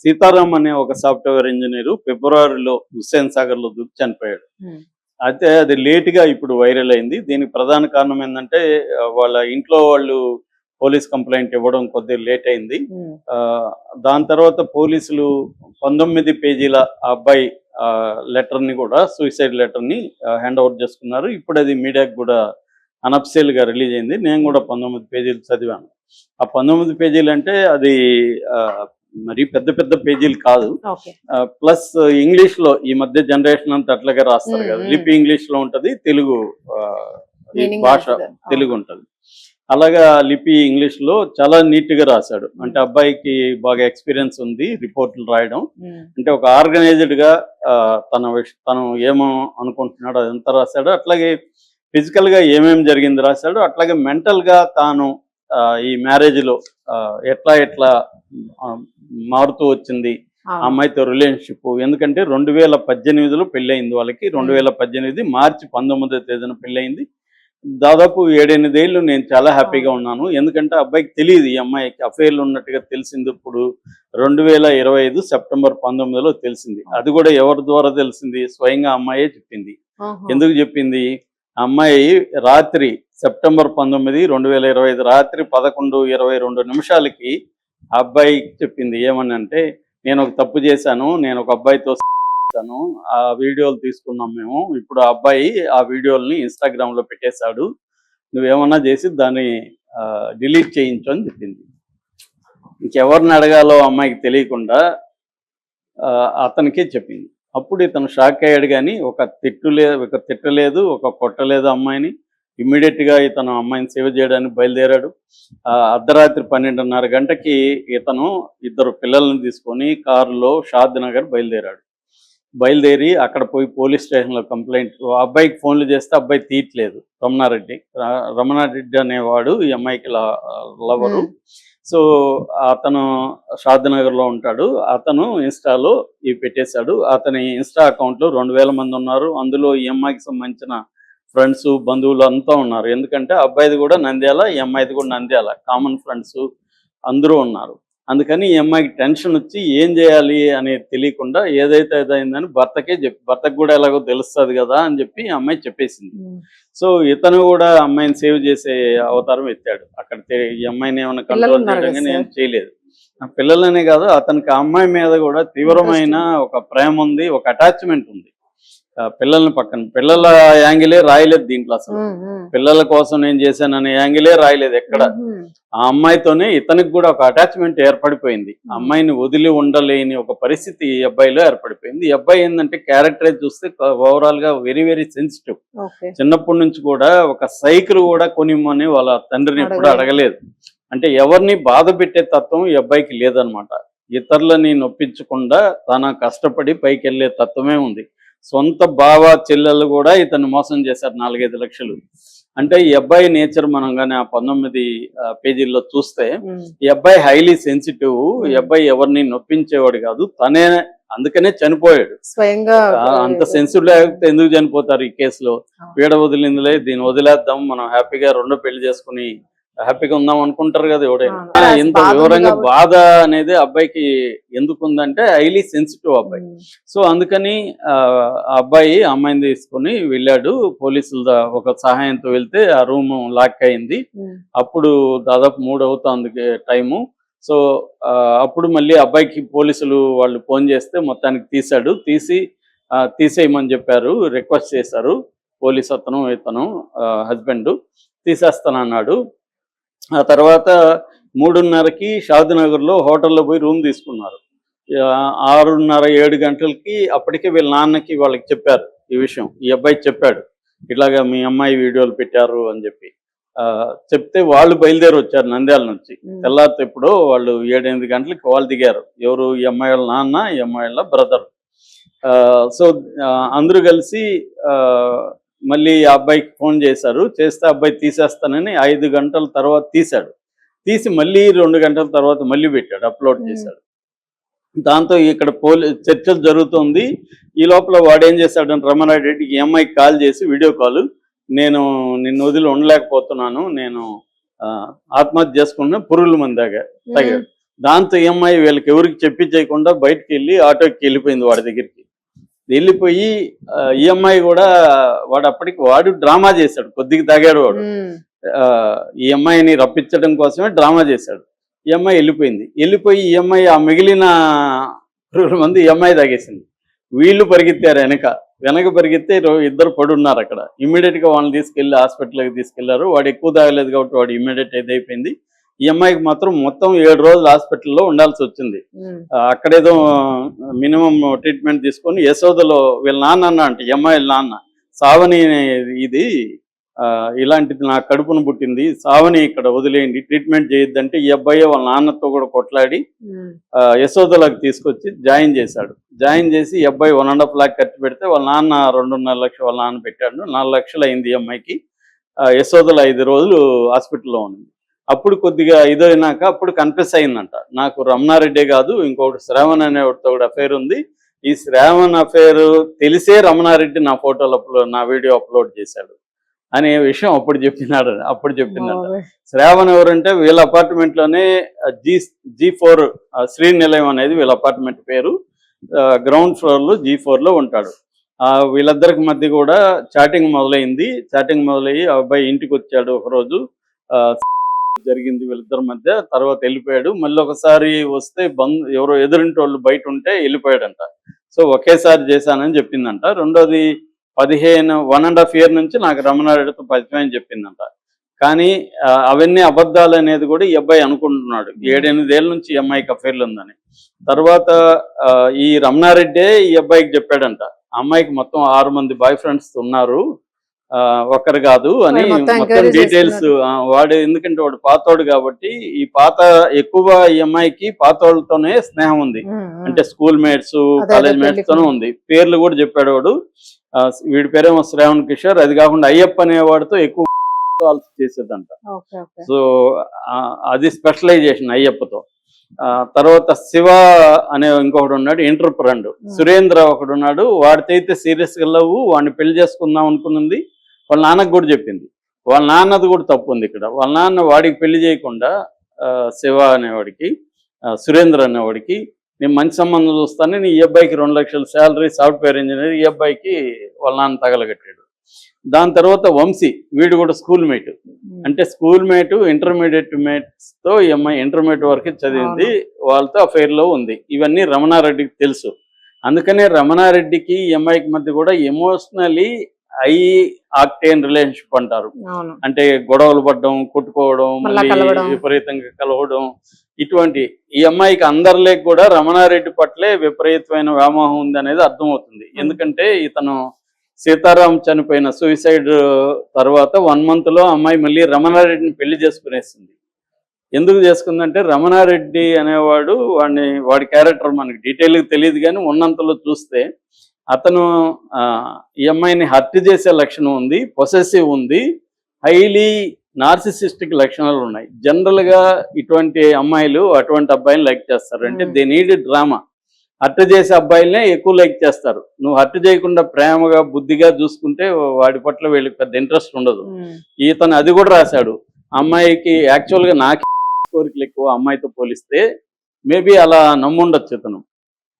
సీతారాం అనే ఒక software engineer ఫిబ్రవరిలో హుస్సేన్ సాగర్ లో దూకి చనిపోయాడు. అయితే అది లేట్ గా ఇప్పుడు వైరల్ అయింది. దీనికి ప్రధాన కారణం ఏంటంటే వాళ్ళ ఇంట్లో వాళ్ళు పోలీస్ కంప్లైంట్ ఇవ్వడం కొద్దిగా లేట్ అయింది. దాని తర్వాత పోలీసులు 19 పేజీల ఆ అబ్బాయి లెటర్ ని కూడా సూసైడ్ లెటర్ ని హ్యాండ్ ఓవర్ చేసుకున్నారు. ఇప్పుడు అది మీడియాకి కూడా అనఫిషియల్ గా రిలీజ్ అయింది. నేను కూడా 19 పేజీలు చదివాను. ఆ 19 పేజీలు అంటే అది మరి పెద్ద పెద్ద పేజీలు కాదు. ప్లస్ ఇంగ్లీష్ లో ఈ మధ్య జనరేషన్ అంతా అట్లాగే రాస్తారు కదా, లిపి ఇంగ్లీష్ లో ఉంటది, తెలుగు భాష తెలుగు ఉంటది. అలాగా లిపి ఇంగ్లీష్ లో చాలా నీట్ గా రాశాడు. అంటే అబ్బాయికి బాగా ఎక్స్పీరియన్స్ ఉంది రిపోర్ట్లు రాయడం. అంటే ఒక ఆర్గనైజ్డ్ గా తను ఏమో అనుకుంటున్నాడు అదంతా రాశాడు. అట్లాగే ఫిజికల్ గా ఏమేమి జరిగింది రాశాడు. అట్లాగే మెంటల్ గా తాను ఈ మ్యారేజ్ లో ఎట్లా మారుతూ వచ్చింది ఆ అమ్మాయితో రిలేషన్షిప్. ఎందుకంటే 2018లో పెళ్ళయింది వాళ్ళకి. 2018 మార్చి 19వ తేదీన పెళ్ళయింది. దాదాపు 7-8 ఏళ్ళు నేను చాలా హ్యాపీగా ఉన్నాను. ఎందుకంటే అబ్బాయికి తెలియదు ఈ అమ్మాయికి అఫైర్లు ఉన్నట్టుగా తెలిసింది. ఇప్పుడు 2025 సెప్టెంబర్ 19లో తెలిసింది. అది కూడా ఎవరి ద్వారా తెలిసింది? స్వయంగా అమ్మాయే చెప్పింది. ఎందుకు చెప్పింది? అమ్మాయి రాత్రి సెప్టెంబర్ 19, 2025 రాత్రి 11:22 అబ్బాయికి చెప్పింది. ఏమని అంటే, నేను ఒక తప్పు చేశాను, నేను ఒక అబ్బాయితో ఆ వీడియోలు తీసుకున్నాం మేము. ఇప్పుడు ఆ అబ్బాయి ఆ వీడియోల్ని ఇన్స్టాగ్రామ్ లో పెట్టేశాడు, నువ్వేమన్నా చేసి దాన్ని డిలీట్ చేయించు అని చెప్పింది. ఇంకెవరిని అడగాలో అమ్మాయికి తెలియకుండా అతనికే చెప్పింది. అప్పుడు ఇతను షాక్ అయ్యాడు. కానీ ఒక తిట్టలేదు, ఒక కొట్టలేదు అమ్మాయిని. ఇమ్మీడియట్ గా ఇతను అమ్మాయిని సేవ్ చేయడానికి బయలుదేరాడు. అర్ధరాత్రి 12:30 గంటకి ఇతను 2 పిల్లల్ని తీసుకొని కారులో షాద్ నగర్ బయలుదేరి అక్కడ పోయి పోలీస్ స్టేషన్లో కంప్లైంట్. అబ్బాయికి ఫోన్లు చేస్తే అబ్బాయి తీయట్లేదు. రమణారెడ్డి అనేవాడు ఈ అమ్మాయికి లవరు. సో అతను షాద్ నగర్లో ఉంటాడు. అతను ఇన్స్టాలో ఇవి పెట్టేశాడు. అతని ఇన్స్టా అకౌంట్లో 2000 మంది ఉన్నారు. అందులో ఈ అమ్మాయికి సంబంధించిన ఫ్రెండ్స్, బంధువులు అంతా ఉన్నారు. ఎందుకంటే అబ్బాయిది కూడా నంద్యాల, ఈ అమ్మాయిది కూడా నంద్యాల, కామన్ ఫ్రెండ్స్ అందరూ ఉన్నారు. అందుకని ఈ అమ్మాయికి టెన్షన్ వచ్చి ఏం చేయాలి అనేది తెలియకుండా ఏదైతే అదైందని భర్తకు కూడా ఎలాగో తెలుస్తుంది కదా అని చెప్పి ఈ అమ్మాయి చెప్పేసింది. సో ఇతను కూడా అమ్మాయిని సేవ్ చేసే అవతారం ఎత్తాడు. అక్కడ ఈ అమ్మాయిని ఏమైనా కంట్రోల్ చేయడం నేను చేయలేదు. పిల్లలనే కాదు, అతనికి ఆ అమ్మాయి మీద కూడా తీవ్రమైన ఒక ప్రేమ ఉంది, ఒక అటాచ్మెంట్ ఉంది. పిల్లల్ని పక్కన పిల్లల యాంగిలే రాయలేదు దీంట్లో. అసలు పిల్లల కోసం నేను చేశాననే యాంగిలే రాయలేదు ఎక్కడ. ఆ అమ్మాయితోనే ఇతనికి కూడా ఒక అటాచ్మెంట్ ఏర్పడిపోయింది. అమ్మాయిని వదిలి ఉండలేని ఒక పరిస్థితి ఈ అబ్బాయిలో ఏర్పడిపోయింది. ఈ అబ్బాయి ఏంటంటే క్యారెక్టరైజ్ చూస్తే ఓవరాల్ గా వెరీ వెరీ సెన్సిటివ్. చిన్నప్పటి నుంచి కూడా ఒక సైకిల్ కూడా కొనిమ్మని వాళ్ళ తండ్రిని ఎప్పుడు అడగలేదు. అంటే ఎవరిని బాధ పెట్టే తత్వం ఈ అబ్బాయికి లేదనమాట. ఇతరులని నొప్పించకుండా తన కష్టపడి పైకి వెళ్ళే తత్వమే ఉంది. సొంత బావ చెల్లెలు కూడా ఇతను మోసం చేశారు 4-5 లక్షలు. అంటే ఈ అబ్బాయి నేచర్ మనం కానీ ఆ 19 పేజీల్లో చూస్తే ఈ అబ్బాయి హైలీ సెన్సిటివ్. ఈ అబ్బాయి ఎవరిని నొప్పించేవాడు కాదు, తనే అందుకనే చనిపోయాడు స్వయంగా. అంత సెన్సిటివ్ లేకపోతే ఎందుకు చనిపోతారు ఈ కేసులో? పీడ వదిలిందిలే, దీన్ని వదిలేద్దాం, మనం హ్యాపీగా 2 పెళ్లి చేసుకుని హ్యాపీగా ఉందాం అనుకుంటారు కదా ఎవడైనా. ఇంత వివరంగా బాధ అనేది అబ్బాయికి ఎందుకు ఉందంటే హైలీ సెన్సిటివ్ అబ్బాయి. సో అందుకని ఆ అబ్బాయి అమ్మాయిని తీసుకుని వెళ్ళాడు. పోలీసుల ఒక సహాయంతో వెళ్తే ఆ రూమ్ లాక్ అయింది. అప్పుడు దాదాపు 3 అవుతుంది టైము. సో అప్పుడు మళ్ళీ అబ్బాయికి పోలీసులు వాళ్ళు ఫోన్ చేస్తే మొత్తానికి తీసేయమని చెప్పారు, రిక్వెస్ట్ చేశారు. పోలీస్ ఇతను హస్బెండ్ తీసేస్తానన్నాడు. ఆ తర్వాత 3:30కి షాద్ నగర్లో హోటల్లో పోయి రూమ్ తీసుకున్నారు. 6:30-7 గంటలకి అప్పటికే వీళ్ళ నాన్నకి వాళ్ళకి చెప్పారు ఈ విషయం. ఈ అబ్బాయి చెప్పాడు, ఇట్లాగా మీ అమ్మాయి వీడియోలు పెట్టారు అని చెప్పి. చెప్తే వాళ్ళు బయలుదేరి వచ్చారు నంద్యాల నుంచి. తెల్లారితే ఎప్పుడో వాళ్ళు 7-8 గంటలకి వాళ్ళు దిగారు. ఎవరు? ఈ అమ్మాయి వాళ్ళ నాన్న, ఈ అమ్మాయి వాళ్ళ బ్రదర్. సో అందరూ కలిసి మళ్ళీ ఆ అబ్బాయికి ఫోన్ చేశారు. చేస్తే అబ్బాయి తీసేస్తానని 5 గంటల తర్వాత తీసి మళ్ళీ 2 గంటల తర్వాత మళ్ళీ పెట్టాడు, అప్లోడ్ చేశాడు. దాంతో ఇక్కడ చర్చలు జరుగుతుంది. ఈ లోపల వాడేం చేశాడంటే రమణారెడ్డికి ఈ అమ్మాయికి కాల్ చేసి వీడియో కాల్, నేను నిన్ను వదిలి ఉండలేకపోతున్నాను, నేను ఆత్మహత్య చేసుకున్న పురుగుల మంది తాగాడు. దాంతో ఈ అమ్మాయి వీళ్ళకి ఎవరికి చెప్పించేయకుండా బయటకు వెళ్ళి ఆటోకి వెళ్ళిపోయింది వాడి దగ్గరికి. వెళ్ళిపోయి ఈ అమ్మాయి కూడా వాడు డ్రామా చేశాడు, కొద్దిగా తాగాడు వాడు. ఈ అమ్మాయిని రప్పించడం కోసమే డ్రామా చేశాడు. ఈ అమ్మాయి వెళ్ళిపోయి ఈ అమ్మాయి ఆ మిగిలిన 2 మంది ఈ అమ్మాయి తాగేసింది. వీళ్ళు పరిగెత్తారు వెనక పరిగెత్తే ఇద్దరు పడున్నారు అక్కడ. ఇమ్మీడియట్ గా వాళ్ళని తీసుకెళ్లి హాస్పిటల్కి తీసుకెళ్లారు. వాడు ఎక్కువ తాగలేదు కాబట్టి వాడు ఇమ్మీడియట్ ఇదైపోయింది. ఈ అమ్మాయికి మాత్రం మొత్తం 7 రోజులు హాస్పిటల్లో ఉండాల్సి వచ్చింది. అక్కడేదో మినిమం ట్రీట్మెంట్ తీసుకొని యశోదలో వీళ్ళ నాన్న అంటే ఈ అమ్మాయి నాన్న సావని ఇది ఇలాంటిది నా కడుపును పుట్టింది, సావని ఇక్కడ వదిలేయండి, ట్రీట్మెంట్ చేయొద్దంటే ఈ అబ్బాయి వాళ్ళ నాన్నతో కూడా కొట్లాడి యశోదలకు తీసుకొచ్చి జాయిన్ చేశాడు. జాయిన్ చేసి ఈ అబ్బాయి 1.5 lakh ఖర్చు పెడితే వాళ్ళ నాన్న 2.5 లక్షలు వాళ్ళ నాన్న పెట్టాడు. 4 లక్షలు అయింది ఈ అమ్మాయికి. యశోదలో 5 రోజులు హాస్పిటల్లో ఉంది. అప్పుడు కొద్దిగా ఇదైనాక అప్పుడు కన్ఫెస్ అయిందంట, నాకు రమణారెడ్డే కాదు ఇంకొకటి శ్రావణ్ అనేవాడితో కూడా అఫైర్ ఉంది. ఈ శ్రావణ్ అఫైర్ తెలిసే రమణారెడ్డి నా వీడియో అప్లోడ్ చేశాడు అనే విషయం అప్పుడు చెప్పిందంట. శ్రావణ్ ఎవరంటే వీళ్ళ అపార్ట్మెంట్ లోనే G4 శ్రీనిలయం అనేది వీళ్ళ అపార్ట్మెంట్ పేరు. గ్రౌండ్ ఫ్లోర్ లో G4 లో ఉంటాడు. వీళ్ళిద్దరికి మధ్య కూడా చాటింగ్ మొదలయ్యి ఆ అబ్బాయి ఇంటికి వచ్చాడు ఒకరోజు, జరిగింది వీళ్ళిద్దరి మధ్య. తర్వాత వెళ్ళిపోయాడు. మళ్ళీ ఒకసారి వస్తే ఎవరో ఎదురింటి వాళ్ళు బయట ఉంటే వెళ్ళిపోయాడంట. సో ఒకేసారి చేశానని చెప్పిందంట. రెండోది 1.5 year నుంచి నాకు రమణారెడ్డితో పరిచయం అని చెప్పిందంట. కానీ అవన్నీ అబద్ధాలు అనేది కూడా ఈ అబ్బాయి అనుకుంటున్నాడు. 7-8 ఏళ్ళ నుంచి ఈ అమ్మాయికి అఫైర్లు ఉందని. తర్వాత ఈ రమణారెడ్డే ఈ అబ్బాయికి చెప్పాడంట, అమ్మాయికి మొత్తం 6 మంది బాయ్ ఫ్రెండ్స్ ఉన్నారు, ఒక్కరు కాదు అని మొత్తం డీటెయిల్స్. వాడు ఎందుకంటే వాడు పాతోడు కాబట్టి ఎక్కువ ఈ అమ్మాయికి పాతోళ్ళతోనే స్నేహం ఉంది. అంటే స్కూల్ మేట్స్, కాలేజ్ మేట్స్ తోనే ఉంది. పేర్లు కూడా చెప్పాడు వాడు. వీడి పేరేమో శ్రావణ్ కిషోర్. అది కాకుండా అయ్యప్ప అనేవాడితో ఎక్కువ చేసేదంట. సో అది స్పెషలైజేషన్ అయ్యప్పతో. తర్వాత శివ అనే ఇంకొకడు ఉన్నాడు, ఇంటర్ప్రెండ్. సురేంద్ర ఒకడు ఉన్నాడు, వాడితో అయితే సీరియస్ గా లవ్, వాడిని పెళ్లి చేసుకుందాం అనుకున్నది. వాళ్ళ నాన్నకు కూడా చెప్పింది. వాళ్ళ నాన్నది కూడా తప్పు ఉంది ఇక్కడ. వాళ్ళ నాన్న వాడికి పెళ్లి చేయకుండా శివ అనేవాడికి, సురేంద్ర అనేవాడికి, నేను మంచి సంబంధం చూస్తాను, ఈ అబ్బాయికి 2 లక్షల శాలరీ, సాఫ్ట్వేర్ ఇంజనీర్, ఈ అబ్బాయికి వాళ్ళ నాన్న తగలగట్టాడు. దాని తర్వాత వంశీ, వీడు కూడా స్కూల్ మేట్. అంటే స్కూల్ మేట్, ఇంటర్మీడియట్ మేట్స్ తో ఈ అమ్మాయి ఇంటర్మీడియట్ వరకు చదివింది, వాళ్ళతో అఫైర్ లో ఉంది. ఇవన్నీ రమణారెడ్డికి తెలుసు. అందుకనే రమణారెడ్డికి ఈ అమ్మాయికి మధ్య కూడా ఎమోషనలీ హై ఆక్టేన్ రిలేషన్షిప్ అంటారు. అంటే గొడవలు పడడం, కొట్టుకోవడం, విపరీతంగా కలవడం, ఇటువంటి. ఈ అమ్మాయికి అందరిలోకి కూడా రమణారెడ్డి పట్లే విపరీతమైన వ్యామోహం ఉంది అనేది అర్థమవుతుంది. ఎందుకంటే ఇతను సీతారాం చనిపోయిన సూసైడ్ తర్వాత 1 month లో అమ్మాయి మళ్ళీ రమణారెడ్డిని పెళ్లి చేసుకునేసింది. ఎందుకు చేసుకుందంటే రమణారెడ్డి అనేవాడు వాడి క్యారెక్టర్ మనకి డీటెయిల్గా తెలియదు, కానీ ఉన్నంతలో చూస్తే అతను ఈ అమ్మాయిని హర్ట్ చేసే లక్షణం ఉంది, పొసెసివ్ ఉంది, హైలీ నార్సిసిస్టిక్ లక్షణాలు ఉన్నాయి. జనరల్ గా ఇటువంటి అమ్మాయిలు అటువంటి అబ్బాయిని లైక్ చేస్తారు. అంటే దే నీడ్ డ్రామా. హర్ట్ చేసే అబ్బాయిలనే ఎక్కువ లైక్ చేస్తారు. నువ్వు హర్ట్ చేయకుండా ప్రేమగా బుద్ధిగా చూసుకుంటే వాడి పట్ల వీళ్ళకి పెద్ద ఇంట్రెస్ట్ ఉండదు. ఇతను అది కూడా రాశాడు. అమ్మాయికి యాక్చువల్గా నాకు కోరికలు ఎక్కువ అమ్మాయితో పోలిస్తే, మేబీ అలా నమ్ముండొచ్చు ఇతను.